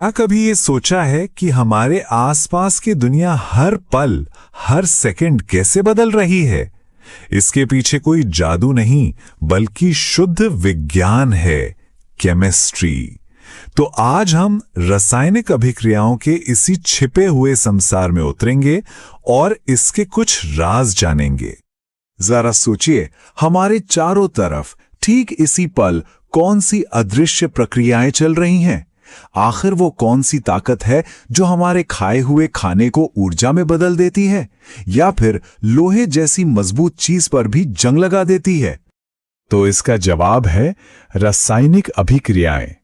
क्या कभी ये सोचा है कि हमारे आसपास की दुनिया हर पल, हर सेकंड कैसे बदल रही है? इसके पीछे कोई जादू नहीं, बल्कि शुद्ध विज्ञान है, केमिस्ट्री। तो आज हम रासायनिक अभिक्रियाओं के इसी छिपे हुए संसार में उतरेंगे और इसके कुछ राज जानेंगे। जरा सोचिए, हमारे चारों तरफ ठीक इसी पल कौन सी अदृश्य प्रक्रियाएं चल रही हैं? आखिर वो कौन सी ताकत है जो हमारे खाए हुए खाने को ऊर्जा में बदल देती है, या फिर लोहे जैसी मजबूत चीज पर भी जंग लगा देती है? तो इसका जवाब है रासायनिक अभिक्रियाएं।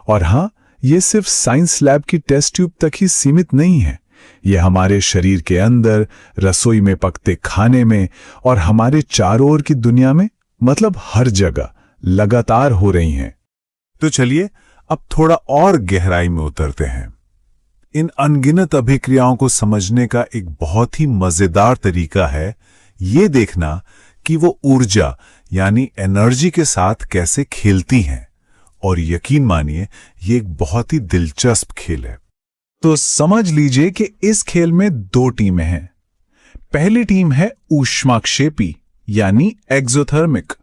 और हां, ये सिर्फ साइंस लैब की टेस्ट ट्यूब तक ही सीमित नहीं है। ये हमारे शरीर के अंदर, रसोई में पकते खाने में और हमारे चारों ओर की दुनिया में, मतलब हर जगह लगातार हो रही हैं। तो चलिए अब थोड़ा और गहराई में उतरते हैं। इन अनगिनत अभिक्रियाओं को समझने का एक बहुत ही मजेदार तरीका है ये देखना कि वो ऊर्जा यानी एनर्जी के साथ कैसे खेलती हैं। और यकीन मानिए, ये एक बहुत ही दिलचस्प खेल है। तो समझ लीजिए कि इस खेल में दो टीमें हैं। पहली टीम है ऊष्माक्षेपी यानी एक्सोथर्मिक।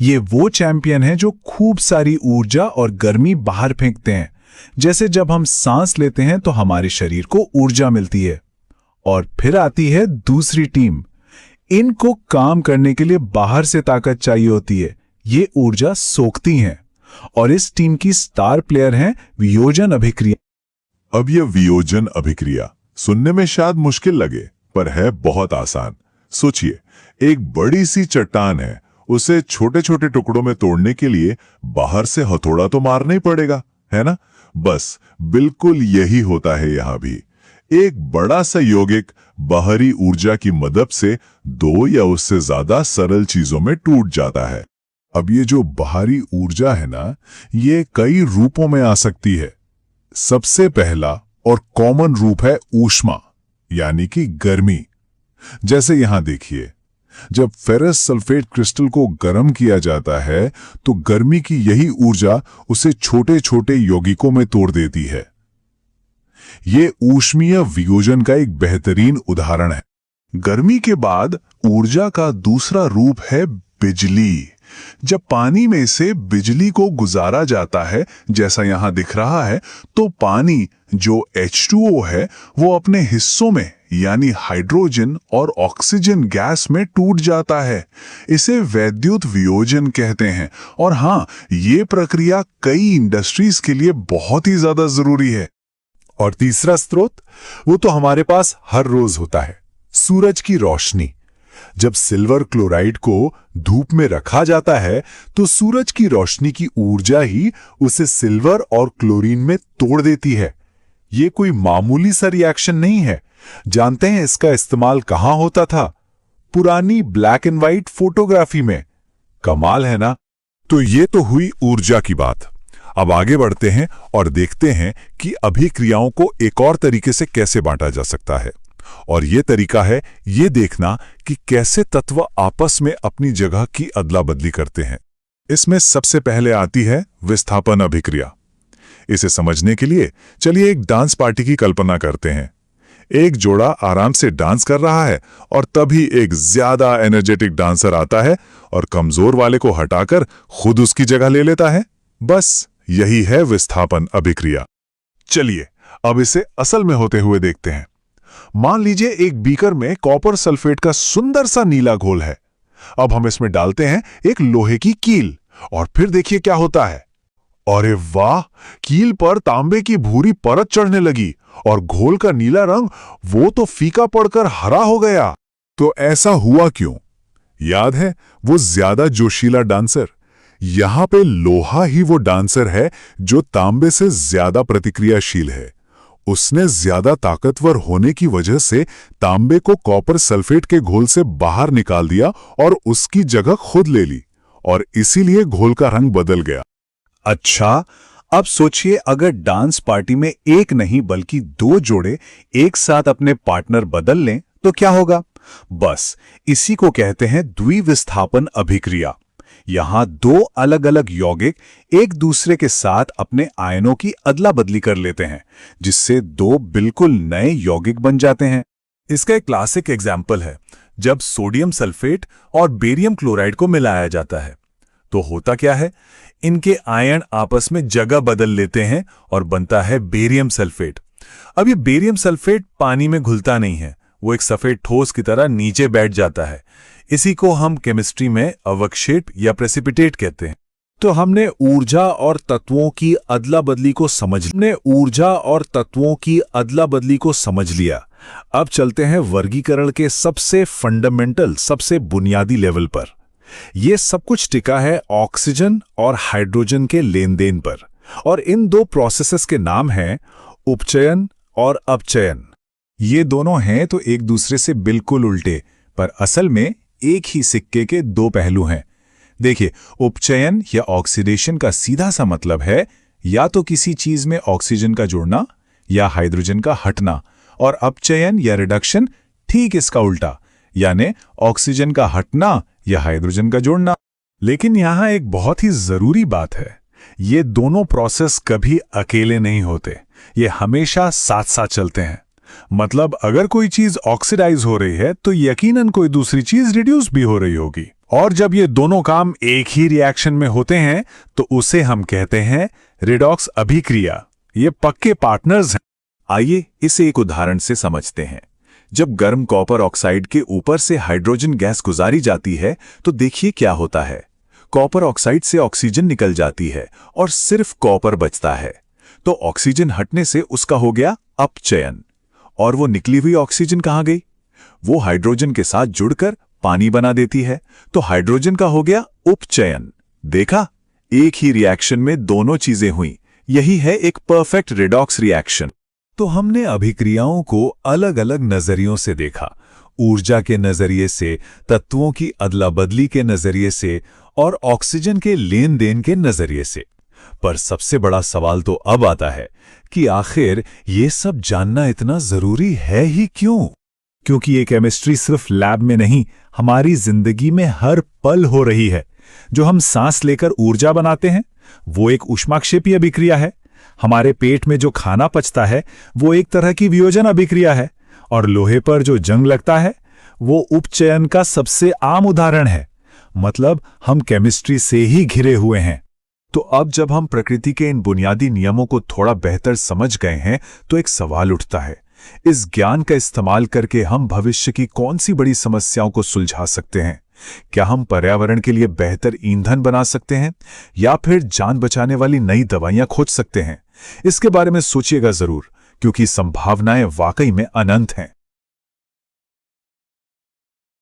ये वो चैंपियन हैं जो खूब सारी ऊर्जा और गर्मी बाहर फेंकते हैं। जैसे जब हम सांस लेते हैं तो हमारे शरीर को ऊर्जा मिलती है। और फिर आती है दूसरी टीम। इनको काम करने के लिए बाहर से ताकत चाहिए होती है। ये ऊर्जा सोखती हैं। और इस टीम की स्टार प्लेयर हैं वियोजन अभिक्रिया। अब यह वियोजन अभिक्रिया सुनने में शायद मुश्किल लगे, पर है बहुत आसान। सोचिए, एक बड़ी सी चट्टान है, उसे छोटे छोटे टुकड़ों में तोड़ने के लिए बाहर से हथौड़ा तो मारना ही पड़ेगा, है ना? बस बिल्कुल यही होता है यहां भी। एक बड़ा सा यौगिक बाहरी ऊर्जा की मदद से दो या उससे ज्यादा सरल चीजों में टूट जाता है। अब ये जो बाहरी ऊर्जा है ना, ये कई रूपों में आ सकती है। सबसे पहला और कॉमन रूप है ऊष्मा यानी कि गर्मी। जैसे यहां देखिए, जब फेरस सल्फेट क्रिस्टल को गर्म किया जाता है तो गर्मी की यही ऊर्जा उसे छोटे छोटे यौगिकों में तोड़ देती है। ये ऊष्मीय वियोजन का एक बेहतरीन उदाहरण है। गर्मी के बाद ऊर्जा का दूसरा रूप है बिजली। जब पानी में से बिजली को गुजारा जाता है, जैसा यहां दिख रहा है, तो पानी जो H2O है वो अपने हिस्सों में यानी हाइड्रोजन और ऑक्सीजन गैस में टूट जाता है। इसे वैद्युत वियोजन कहते हैं। और हां, ये प्रक्रिया कई इंडस्ट्रीज के लिए बहुत ही ज्यादा जरूरी है। और तीसरा स्रोत, वो तो हमारे पास हर रोज होता है, सूरज की रोशनी। जब सिल्वर क्लोराइड को धूप में रखा जाता है तो सूरज की रोशनी की ऊर्जा ही उसे सिल्वर और क्लोरीन में तोड़ देती है। ये कोई मामूली सा रिएक्शन नहीं है। जानते हैं इसका इस्तेमाल कहां होता था? पुरानी ब्लैक एंड व्हाइट फोटोग्राफी में। कमाल है ना? तो ये तो हुई ऊर्जा की बात। अब आगे बढ़ते हैं और देखते हैं कि अभिक्रियाओं को एक और तरीके से कैसे बांटा जा सकता है। और ये तरीका है ये देखना कि कैसे तत्व आपस में अपनी जगह की अदला बदली करते हैं। इसमें सबसे पहले आती है विस्थापन अभिक्रिया। इसे समझने के लिए चलिए एक डांस पार्टी की कल्पना करते हैं। एक जोड़ा आराम से डांस कर रहा है और तभी एक ज्यादा एनर्जेटिक डांसर आता है और कमजोर वाले को हटाकर खुद उसकी जगह ले लेता है। बस यही है विस्थापन अभिक्रिया। चलिए अब इसे असल में होते हुए देखते हैं। मान लीजिए एक बीकर में कॉपर सल्फेट का सुंदर सा नीला घोल है। अब हम इसमें डालते हैं एक लोहे की कील और फिर देखिए क्या होता है। अरे वाह, कील पर तांबे की भूरी परत चढ़ने लगी और घोल का नीला रंग वो तो फीका पड़कर हरा हो गया। तो ऐसा हुआ क्यों? याद है वो ज्यादा जोशीला डांसर? यहां पे लोहा ही वो डांसर है जो तांबे से ज्यादा प्रतिक्रियाशील है। उसने ज्यादा ताकतवर होने की वजह से तांबे को कॉपर सल्फेट के घोल से बाहर निकाल दिया और उसकी जगह खुद ले ली, और इसीलिए घोल का रंग बदल गया। अच्छा, अब सोचिए अगर डांस पार्टी में एक नहीं बल्कि दो जोड़े एक साथ अपने पार्टनर बदल लें तो क्या होगा? बस इसी को कहते हैं द्विविस्थापन अभिक्रिया। यहां दो अलग अलग यौगिक एक दूसरे के साथ अपने आयनों की अदला बदली कर लेते हैं, जिससे दो बिल्कुल नए यौगिक बन जाते हैं। इसका एक क्लासिक एग्जाम्पल है जब सोडियम सल्फेट और बेरियम क्लोराइड को मिलाया जाता है। तो होता क्या है, इनके आयन आपस में जगह बदल लेते हैं और बनता है बेरियम सल्फेट। अब ये बेरियम सल्फेट पानी में घुलता नहीं है, वो एक सफेद ठोस की तरह नीचे बैठ जाता है। इसी को हम केमिस्ट्री में अवक्षेप या प्रेसिपिटेट कहते हैं। तो हमने ऊर्जा और तत्वों की अदला बदली को समझ लिया। अब चलते हैं वर्गीकरण के सबसे फंडामेंटल, सबसे बुनियादी लेवल पर। यह सब कुछ टिका है ऑक्सीजन और हाइड्रोजन के लेन देन पर, और इन दो प्रोसेसेस के नाम हैं उपचयन और अपचयन। ये दोनों हैं तो एक दूसरे से बिल्कुल उल्टे, पर असल में एक ही सिक्के के दो पहलू हैं। देखिए, उपचयन या ऑक्सीडेशन का सीधा सा मतलब है या तो किसी चीज में ऑक्सीजन का जुड़ना या हाइड्रोजन का हटना, और अपचयन या रिडक्शन ठीक इसका उल्टा, यानी ऑक्सीजन का हटना या हाइड्रोजन का जुड़ना। लेकिन यहां एक बहुत ही जरूरी बात है, ये दोनों प्रोसेस कभी अकेले नहीं होते, ये हमेशा साथ साथ चलते हैं। मतलब अगर कोई चीज ऑक्सीडाइज हो रही है तो यकीनन कोई दूसरी चीज रिड्यूस भी हो रही होगी, और जब ये दोनों काम एक ही रिएक्शन में होते हैं तो उसे हम कहते हैं रिडॉक्स अभिक्रिया। ये पक्के पार्टनर्स हैं। आइए इसे एक उदाहरण से समझते हैं। जब गर्म कॉपर ऑक्साइड के ऊपर से हाइड्रोजन गैस गुजारी जाती है तो देखिए क्या होता है। कॉपर ऑक्साइड से ऑक्सीजन निकल जाती है और सिर्फ कॉपर बचता है। तो ऑक्सीजन हटने से उसका हो गया अपचयन। और वो निकली हुई ऑक्सीजन कहां गई? वो हाइड्रोजन के साथ जुड़कर पानी बना देती है, तो हाइड्रोजन का हो गया उपचयन। देखा, एक ही रिएक्शन में दोनों चीजें हुई। यही है एक परफेक्ट रिडॉक्स रिएक्शन। तो हमने अभिक्रियाओं को अलग अलग नजरियों से देखा, ऊर्जा के नजरिए से, तत्वों की अदला बदली के नजरिए से, और ऑक्सीजन के लेन देन के नजरिए से। पर सबसे बड़ा सवाल तो अब आता है कि आखिर ये सब जानना इतना जरूरी है ही क्यों? क्योंकि ये केमिस्ट्री सिर्फ लैब में नहीं, हमारी जिंदगी में हर पल हो रही है। जो हम सांस लेकर ऊर्जा बनाते हैं वो एक ऊष्माक्षेपी अभिक्रिया है। हमारे पेट में जो खाना पचता है वो एक तरह की वियोजन अभिक्रिया है, और लोहे पर जो जंग लगता है वो उपचयन का सबसे आम उदाहरण है। मतलब हम केमिस्ट्री से ही घिरे हुए हैं। तो अब जब हम प्रकृति के इन बुनियादी नियमों को थोड़ा बेहतर समझ गए हैं तो एक सवाल उठता है, इस ज्ञान का इस्तेमाल करके हम भविष्य की कौन सी बड़ी समस्याओं को सुलझा सकते हैं? क्या हम पर्यावरण के लिए बेहतर ईंधन बना सकते हैं, या फिर जान बचाने वाली नई दवाइयां खोज सकते हैं? इसके बारे में सोचिएगा जरूर, क्योंकि संभावनाएं वाकई में अनंत हैं।